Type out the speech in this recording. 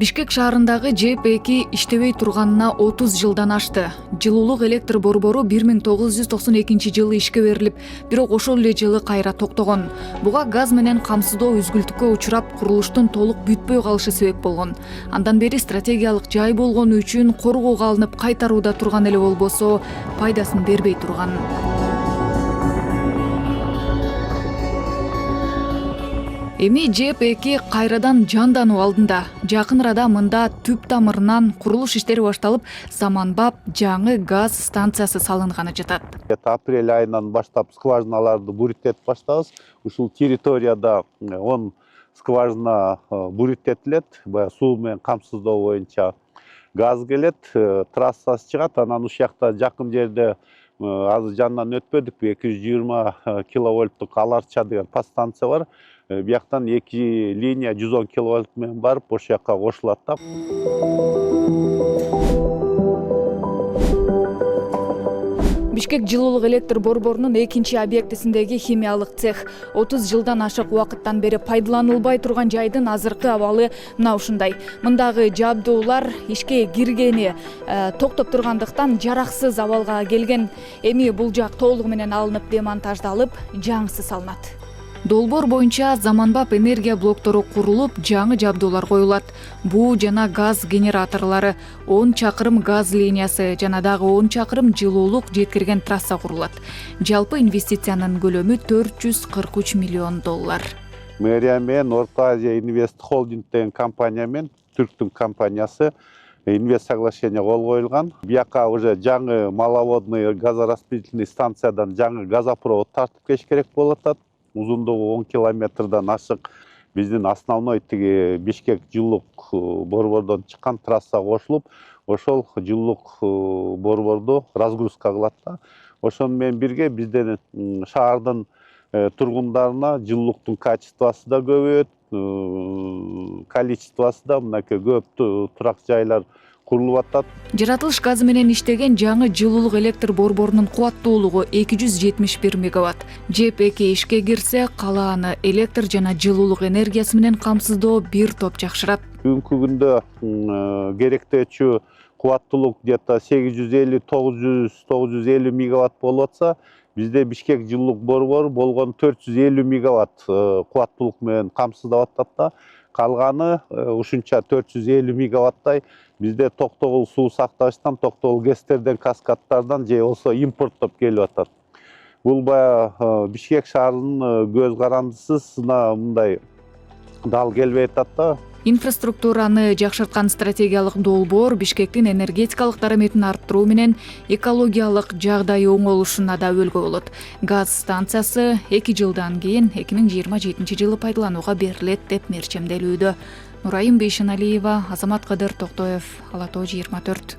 Бишкек шаарындагы ЖЭП-2 иштебей турганына 30 жылдан ашты. Жылуулук электр борбору 1992 ишке берилип, бирок ошол эле жылы кайра токтогон. Буга газ менен камсыздоо үзгүлтүккө учурап, курулуштун толук бүтпөй калышы себеп болгон. Андан бери стратегиялык жай болгону үчүн коргоого алынып кайтарууда турган эле болбосо, пайдасын бербей турган. Эми ЖЭП-2 кайрадан жандануу алдында. Жакын арада мында түп тамырынан курулуш иштери башталып, заманбап жаңы газ станциясы салынганы жатат. Апрель айынан баштап скважиналарды буриттетип баштабыз. Ушул территорияда 10 скважина буриттетилет. Баягы суу менен камсыздоо боюнча газ келет, трассасы чыгат. Анан ушул жакта жакын жерде азыр жанынан өтпөдүк, 220 киловольттук Аларча деген подстанция бар. Бияктан 2 линия 110 киловольт менен барып, ошол жакка кошулат да. Бишкек жылуулук электр борборунун экинчи объектисиндеги химиялык цех 30 жылдан ашык убакыттан бери пайдаланылбай турган жайдын азыркы абалы мына ушундай. Мындагы жабдуулар ишке киргени токтоп тургандыктан жараксыз абалга келген. Эми бул жак толугу менен алынып демонтаждалып, жаңысы салынат. Долбоор боюнча заманбап энергия блоктору курулуп, жаңы жабдуулар коюлат. Буу жана газ генераторлору, 10 чакырым газ линиясы жана дагы 10 чакырым жылуулук жеткирген трасса курулат. Жалпы инвестициянын көлөмү $443 миллион. Мэрия менен Орто Азия Инвест Холдинг деген компания менен түрктүн компаниясы инвест соглашение кол коюлган. Бияка уже жаңы маловодный газораспределительный станциядан жаңы газопровод тартып кеш керек болуп атат. Узундугу 10 километрден ашык биздин основной тиги Бишкек жылуулук борбордон чыккан трасса кошулуп, ошол жылуулук борборду разгрузка кылат да. Ошону менен бирге биздин шаардын тургундарына жылуулуктун качествосы да көбөйөт, количествосы да мынакей көп турак жайлар курулуп атат. Жаратылыш газы менен иштеген жаңы жылуулук электр борборунун кубаттуулугу 271 мегаватт. ЖЭП-2 ишке кирсе, калааны электр жана жылуулук энергиясы менен камсыздоо бир топ жакшырат. Бүгүнкү күндө керектөөчү кубаттуулук где-то 850-950 мегаватт болуп атса, бизде Бишкек жылуулук борбору болгон 450 мегаватт кубаттуулук менен камсыздап атат да. Калганы ушунча 450 мегаваттай бизде Токтогул суу сактагычтан, Токтогул ГЭСтерден, каскадтардан же болсо импорттоп келип атат. Бул баягы Бишкек шаарынын көз карандысыз мындай дал келбей атат да. Инфраструктураны жакшырткан стратегиялык долбоор Бишкектин энергетикалык дараметин арттыруу менен экологиялык жагдайы оңолушуна да өбөлгө болот. Газ станциясы 2 жылдан кийин 2027 жылы пайдаланууга берилет деп мерчемделүүдө. Нурайым Бейшеналиева, Азамат Кадыр Токтоев, Ала Тоо 24.